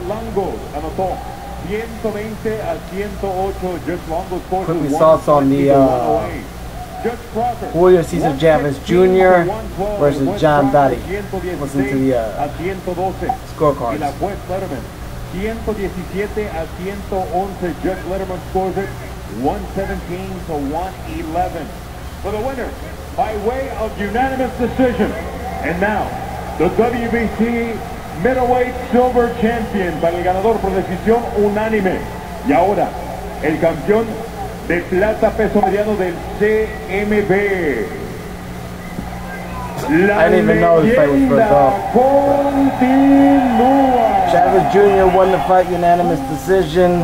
Longo anotó 120 a 108. Judge Longo scored. Quickly thoughts on the Julio Cesar Chavez Jr. versus Jhon Duddy. Listen to the scorecards. 117 a 111. Judge Letterman scores it 117 to 111 for the winner by way of unanimous decision. And now the WBC Middleweight Silver Champion, para el ganador por decisión unánime. Y ahora el campeón de plata peso mediano del CMB. I didn't even know this fight was first off. Continúa. Chavez Jr. won the fight unanimous decision.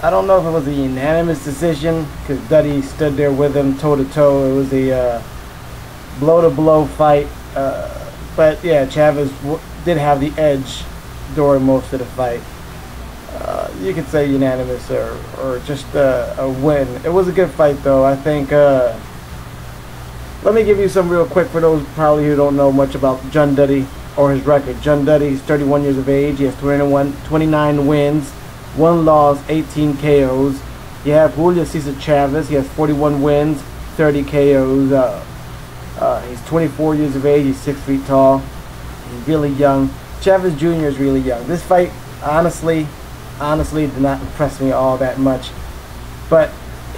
I don't know if it was a unanimous decision because Duddy stood there with him toe to toe. It was a blow to blow fight. But yeah, Chavez did have the edge during most of the fight. You could say unanimous or just a win. It was a good fight though. I think. Let me give you some real quick for those probably who don't know much about Jhon Duddy or his record. Jhon Duddy is 31 years of age. He has 29 wins, 1 loss, 18 KOs. You have Julio Cesar Chavez. He has 41 wins, 30 KOs. He's 24 years of age. He's 6 feet tall. He's really young. Chavez Jr. is really young. This fight, honestly, did not impress me all that much. But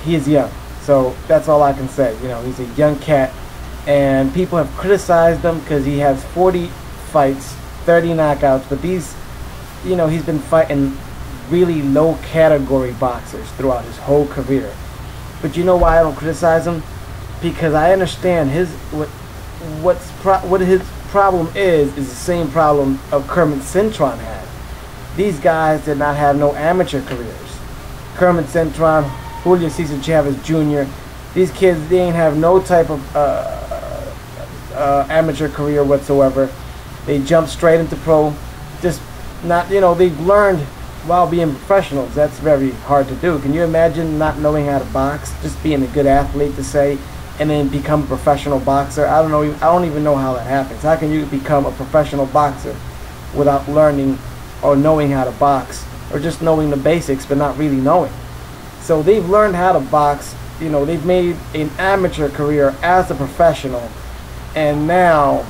he is young. So that's all I can say. You know, he's a young cat, and people have criticized him because he has 40 fights, 30 knockouts. But these, you know, he's been fighting really low category boxers throughout his whole career. But you know why I don't criticize him? Because I understand what his problem is the same problem of Kermit Cintron had. These guys did not have no amateur careers. Kermit Cintron, Julio Cesar Chavez Jr. These kids, they ain't have no type of amateur career whatsoever. They jumped straight into pro. Just not, you know, they've learned while being professionals. That's very hard to do. Can you imagine not knowing how to box, just being a good athlete to say, and then become a professional boxer? I don't even know how that happens. How can you become a professional boxer without learning or knowing how to box, or just knowing the basics but not really knowing? So they've learned how to box, you know, they've made an amateur career as a professional, and now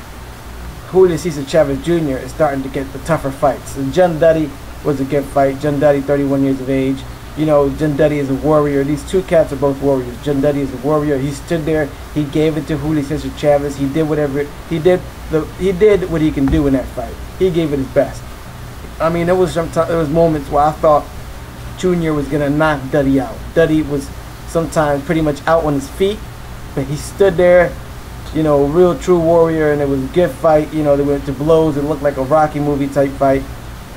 Julio Cesar Chavez Jr. is starting to get the tougher fights. And Jhon Duddy was a good fight. Jhon Duddy, 31 years of age. You know, Jhon Duddy is a warrior. These two cats are both warriors. Jhon Duddy is a warrior. He stood there, he gave it to Julio Cesar Chavez. He did whatever, he did what he can do in that fight. He gave it his best. I mean, there was moments where I thought Junior was gonna knock Duddy out. Duddy was sometimes pretty much out on his feet, but he stood there, you know, real true warrior, and it was a good fight. You know, they went to blows. It looked like a Rocky movie type fight.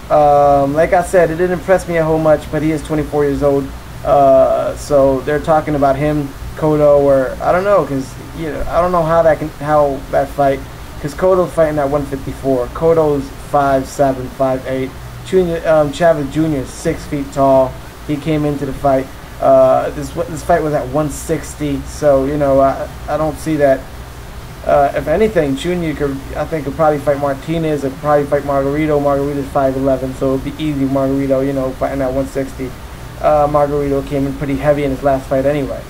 Like I said, it didn't impress me a whole much, but he is 24 years old. So they're talking about him, Cotto, or I don't know, because you know, I don't know how that fight, because Cotto's fighting at 154. Cotto's 5'7", 5'8". Chavez Jr. is 6 feet tall. He came into the fight. This fight was at 160, so you know I don't see that. If anything, Junior could probably fight Martinez, or probably fight Margarito. Margarito's 5'11", so it'd be easy. Margarito, you know, fighting at 160. Margarito came in pretty heavy in his last fight anyway.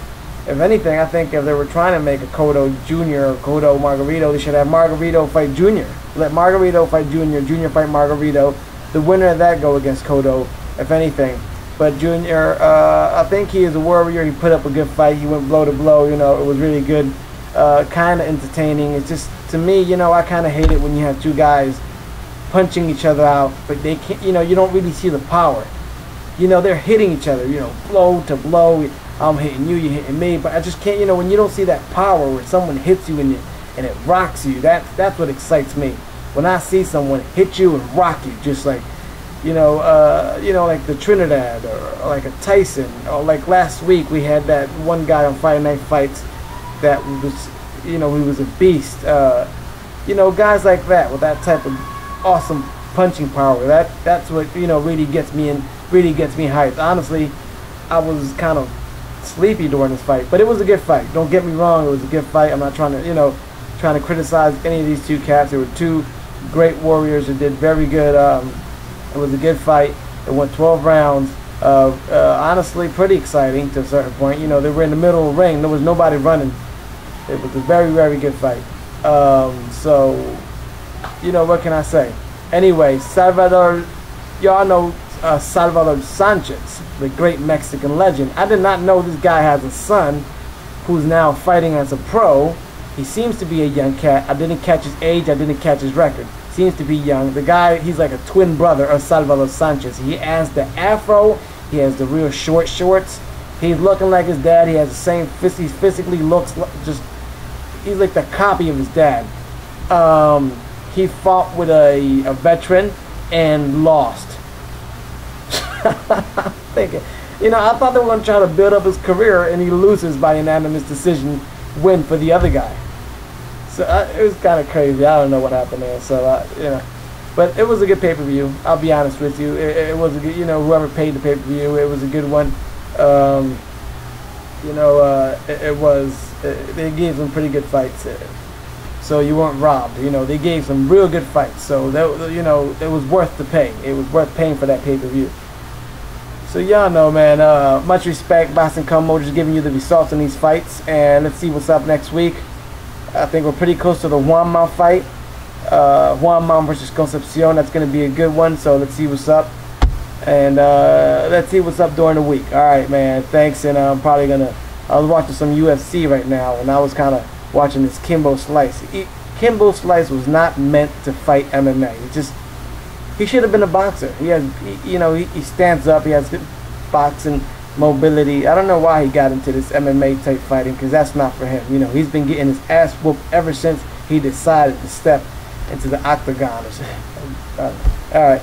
If anything, I think if they were trying to make a Cotto Jr. or Cotto Margarito, they should have Margarito fight Junior. Let Margarito fight Junior, Junior fight Margarito. The winner of that go against Cotto, if anything. But Junior, I think he is a warrior. He put up a good fight. He went blow to blow. You know, it was really good. Kind of entertaining. It's just, to me, you know, I kind of hate it when you have two guys punching each other out, but they can't, you know, you don't really see the power. You know, they're hitting each other, you know, blow to blow. I'm hitting you, you're hitting me, but I just can't, you know, when you don't see that power where someone hits you and it rocks you, that's what excites me. When I see someone hit you and rock you, just like, you know, like the Trinidad, or like a Tyson, or like last week we had that one guy on Friday Night Fights that was, you know, he was a beast. You know, guys like that with that type of awesome punching power. That's what, you know, really gets me in, really gets me hyped. Honestly, I was kind of sleepy during this fight, but it was a good fight. Don't get me wrong, it was a good fight. I'm not trying to, you know, trying to criticize any of these two cats. They were two great warriors. It did very good. It was a good fight. It went 12 rounds. Honestly, pretty exciting to a certain point. You know, they were in the middle of the ring. There was nobody running. It was a very, very good fight. So, you know, what can I say? Anyway, Salvador, y'all know Salvador Sanchez, the great Mexican legend. I did not know this guy has a son who's now fighting as a pro. He seems to be a young cat. I didn't catch his age. I didn't catch his record. Seems to be young. The guy, he's like a twin brother of Salvador Sanchez. He has the afro. He has the real short shorts. He's looking like his dad. He has the same, he physically looks like he's like the copy of his dad. He fought with a veteran and lost. Thinking, you know, I thought they were going to try to build up his career, and he loses by unanimous decision win for the other guy. So it was kind of crazy. I don't know what happened there. So you know, but it was a good pay-per-view. I'll be honest with you. It was a good, you know, whoever paid the pay-per-view, it was a good one. You know, they gave some pretty good fights. So you weren't robbed. You know, they gave some real good fights. So that, you know, it was worth the pay. It was worth paying for that pay-per-view. So y'all know, man. Much respect. Boston Como just giving you the results in these fights, and let's see what's up next week. I think we're pretty close to the Juan Man fight. Juan Man versus Concepcion. That's going to be a good one. So let's see what's up, and let's see what's up during the week. All right, man. Thanks, and I'm probably gonna. I was watching some UFC right now, and I was kind of watching this Kimbo Slice. Kimbo Slice was not meant to fight MMA. He should have been a boxer. You know, he stands up. He has good boxing mobility. I don't know why he got into this MMA type fighting, because that's not for him. You know, he's been getting his ass whooped ever since he decided to step into the octagon. All right.